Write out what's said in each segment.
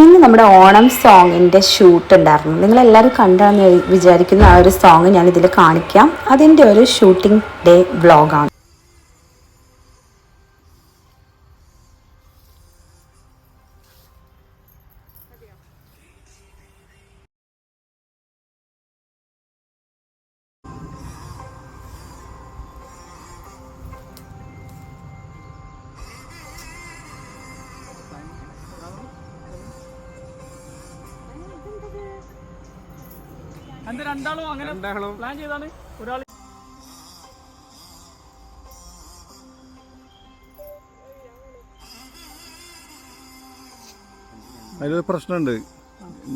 ഇന്ന് നമ്മുടെ ഓണം സോങ്ങിൻ്റെ ഷൂട്ട് ഉണ്ടായിരുന്നു. നിങ്ങളെല്ലാവരും കണ്ടാന്ന് വിചാരിക്കുന്ന ആ ഒരു സോങ് ഞാനിതിൽ കാണിക്കാം. അതിൻ്റെ ഒരു ഷൂട്ടിംഗ് ഡേ വ്ളോഗാണ്. രണ്ടാളും അങ്ങനെ പ്ലാൻ ചെയ്താണ്. ഒരാൾ അതിലൊരു പ്രശ്നമുണ്ട്,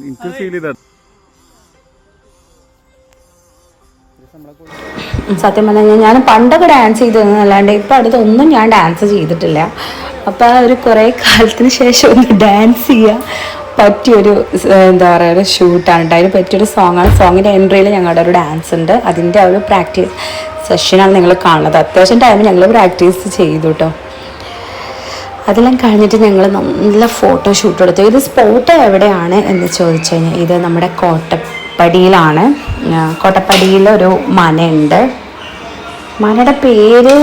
എനിക്ക് ഫീൽ ചെയ്ത. സത്യം പറഞ്ഞാൽ ഞാൻ പണ്ടൊക്കെ ഡാൻസ് ചെയ്തതെന്നല്ലാണ്ട് ഇപ്പം അടുത്തൊന്നും ഞാൻ ഡാൻസ് ചെയ്തിട്ടില്ല. അപ്പോൾ ഒരു കുറേ കാലത്തിന് ശേഷം ഒന്ന് ഡാൻസ് ചെയ്യാൻ പറ്റിയൊരു എന്താ പറയുക ഒരു ഷൂട്ടാണ് കേട്ടോ. അതിന് പറ്റിയൊരു സോങ്ങാണ്. സോങ്ങിൻ്റെ എൻട്രിയിൽ ഞങ്ങളുടെ ഒരു ഡാൻസ് ഉണ്ട്. അതിൻ്റെ ഒരു പ്രാക്ടീസ് സെഷനാണ് നിങ്ങൾ കാണുന്നത്. അത്യാവശ്യം ടൈം ഞങ്ങൾ പ്രാക്ടീസ് ചെയ്തു കേട്ടോ. അതെല്ലാം കഴിഞ്ഞിട്ട് ഞങ്ങൾ നല്ല ഫോട്ടോ ഷൂട്ട് എടുത്തു. ഇത് സ്പോട്ട് എവിടെയാണ് എന്ന് ചോദിച്ചു കഴിഞ്ഞാൽ ഇത് നമ്മുടെ കോട്ടപ്പടിയിലാണ്. കോട്ടപ്പടിയിലൊരു മനയുണ്ട്. മനയുടെ പേര്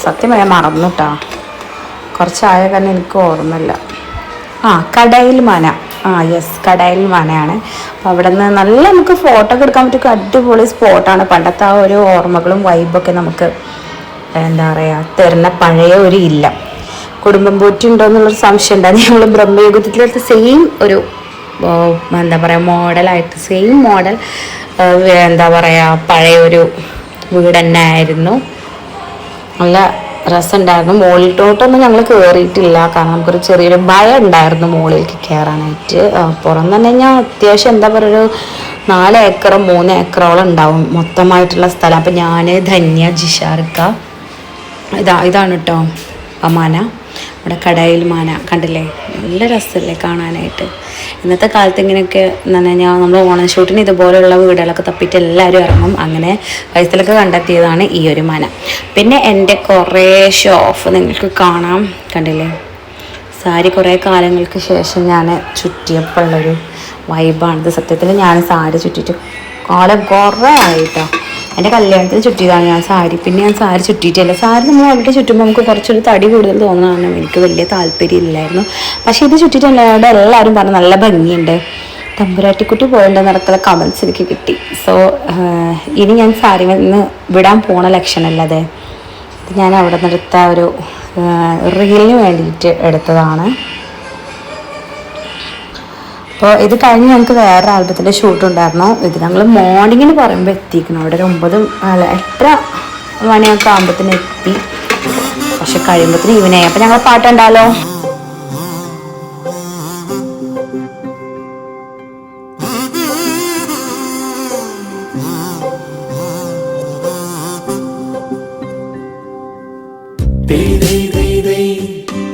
സത്യം പറയാൻ മറന്നു കേട്ടോ. കുറച്ചായ കാരണം എനിക്ക് ഓർമ്മയില്ല. കടയിൽ മന. യെസ്, കടയിൽ മനയാണ്. അപ്പോൾ അവിടെ നിന്ന് നല്ല നമുക്ക് ഫോട്ടോ ഒക്കെ എടുക്കാൻ പറ്റിയ അടിപൊളി സ്പോട്ടാണ്. പണ്ടത്തെ ആ ഒരു ഓർമ്മകളും വൈബൊക്കെ നമുക്ക് എന്താ പറയുക തരുന്ന പഴയ ഒരു ഇല്ല. കുടുംബം പോറ്റി ഉണ്ടോ എന്നുള്ളൊരു സംശയം ഉണ്ടായിരുന്നു. ഞങ്ങൾ ബ്രഹ്മയുഗത്തിലത്തെ സെയിം ഒരു എന്താ പറയുക മോഡലായിട്ട് സെയിം മോഡൽ എന്താ പറയുക പഴയ ഒരു വീട് തന്നെ ആയിരുന്നു. നല്ല രസമുണ്ടായിരുന്നു. മുകളിലോട്ടൊന്നും ഞങ്ങൾ കയറിയിട്ടില്ല, കാരണം നമുക്കൊരു ചെറിയൊരു ഭയം ഉണ്ടായിരുന്നു മുകളിലേക്ക് കയറാനായിട്ട്. പുറം തന്നെ കഴിഞ്ഞാൽ അത്യാവശ്യം എന്താ പറയുക ഒരു 4 ഏക്കറോ 3 ഏക്കറോളം ഉണ്ടാവും മൊത്തമായിട്ടുള്ള സ്ഥലം. അപ്പം ഞാൻ, ധന്യ, ജിഷാർക്ക ഇതാണ് കേട്ടോ ആ മന. നമ്മുടെ കടയിൽ മന കണ്ടില്ലേ, നല്ല രസമല്ലേ കാണാനായിട്ട്. ഇന്നത്തെ കാലത്ത് ഇങ്ങനെയൊക്കെ എന്ന് പറഞ്ഞു കഴിഞ്ഞാൽ നമ്മൾ ഓണം ഷൂട്ടിന് ഇതുപോലെയുള്ള വീടുകളൊക്കെ തപ്പിയിട്ട് എല്ലാവരും ഇറങ്ങും. അങ്ങനെ വയസ്സിലൊക്കെ കണ്ടെത്തിയതാണ് ഈ ഒരു മന. പിന്നെ എൻ്റെ കുറേ ഷോഫ് നിങ്ങൾക്ക് കാണാം, കണ്ടില്ലേ. സാരി കുറേ കാലങ്ങൾക്ക് ശേഷം ഞാൻ ചുറ്റിയപ്പോൾ ഉള്ളൊരു വൈബാണിത്. സത്യത്തിൽ ഞാൻ സാരി ചുറ്റിയിട്ട് കാലം കുറേ ആയിട്ടോ. എൻ്റെ കല്യാണത്തിന് ചുറ്റിയതാണ് ഞാൻ സാരി. പിന്നെ ഞാൻ സാരി ചുറ്റിയിട്ടില്ല. സാരി നമ്മൾ അവിടെ ചുറ്റുമ്പോൾ നമുക്ക് കുറച്ചൊരു തടി കൂടുതൽ തോന്നുന്നതാണ്. എനിക്ക് വലിയ താല്പര്യമില്ലായിരുന്നു. പക്ഷേ ഇത് ചുറ്റിയിട്ടുള്ളവരുടെ എല്ലാവരും പറഞ്ഞു നല്ല ഭംഗിയുണ്ട്. തമ്പുരാട്ടിക്കുട്ടി പോയിട്ട് നടക്കുന്ന കമൻസ് എനിക്ക് കിട്ടി. സോ ഇനി ഞാൻ സാരി നിന്ന് വിടാൻ പോണ ലക്ഷണമല്ലത്. ഞാൻ അവിടെ നിന്നെടുത്ത ഒരു റീലിന് വേണ്ടിയിട്ട് എടുത്തതാണ്. അപ്പോൾ ഇത് കഴിഞ്ഞ് ഞങ്ങൾക്ക് വേറെ ആൽബത്തിൻ്റെ ഷൂട്ട് ഉണ്ടായിരുന്നു. ഇത് ഞങ്ങൾ മോർണിംഗിന് പറയുമ്പോൾ എത്തിക്കണം. അവിടെ ഒരു 8 മണിയൊക്കെ ആകുമ്പോഴത്തേന് എത്തി. പക്ഷെ കഴിയുമ്പോഴത്തേന് ഈവനായി. അപ്പം ഞങ്ങൾ പാട്ടുണ്ടാലോ.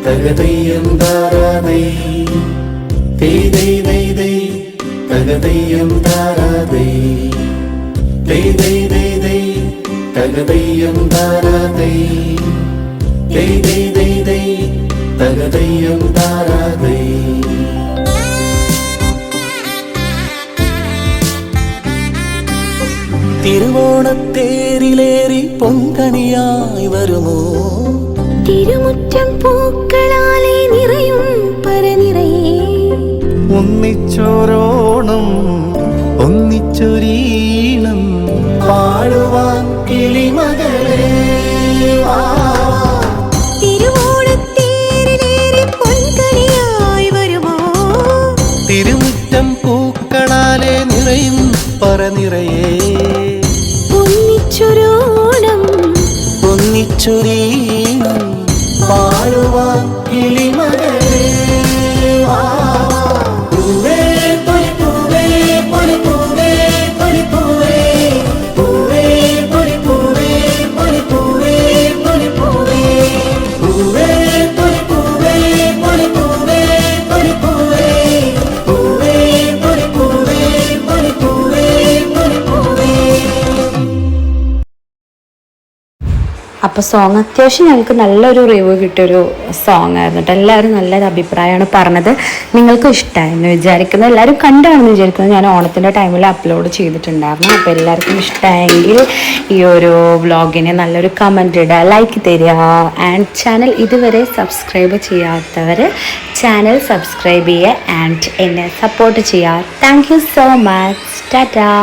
തകതയ്യം താരാതൈ തൈ തൈ തൈ തൈ തകതയ്യം താരാതൈ തൈ തൈ തൈ തൈ തകതയ്യം താരാതൈ. തിരുവോണത്തേരിലേറി പൊൻകണിയായി വരുമോ തിരുമുറ്റം പൂക്കളാലെ നിറയും പരനിറയേ. ഒന്നിച്ചോരോണം ഒന്നിച്ചൊരീണം പാടുവാൻ കിളിമകളേ. തിരുവോണത്തേരിലേറി പൊൻകണിയായി വരുമോ തിരുമുറ്റം പൂക്കളാലെ നിറയും പറനിറയേ. ഒന്നിച്ചൊരോണം ഒന്നിച്ചൊരീണം പാടുവാൻ കിളിമകളേ. അപ്പോൾ സോങ് അത്യാവശ്യം ഞങ്ങൾക്ക് നല്ലൊരു റിവ്യൂ കിട്ടിയൊരു സോങ് ആയിരുന്നു കേട്ടോ. എല്ലാവരും നല്ലൊരു അഭിപ്രായമാണ് പറഞ്ഞത്. നിങ്ങൾക്കും ഇഷ്ടമായെന്ന് വിചാരിക്കുന്നത്, എല്ലാവരും കണ്ടാണെന്ന് വിചാരിക്കുന്നത്. ഞാൻ ഓണത്തിൻ്റെ ടൈമിൽ അപ്ലോഡ് ചെയ്തിട്ടുണ്ടായിരുന്നു. അപ്പോൾ എല്ലാവർക്കും ഇഷ്ടമായെങ്കിൽ ഈ ഒരു വ്ളോഗിനെ നല്ലൊരു കമൻറ്റ് ഇടുക, ലൈക്ക് തരിക. ആൻഡ് ചാനൽ ഇതുവരെ സബ്സ്ക്രൈബ് ചെയ്യാത്തവർ ചാനൽ സബ്സ്ക്രൈബ് ചെയ്യുക ആൻഡ് എന്നെ സപ്പോർട്ട് ചെയ്യുക. Thank you so much. Tata.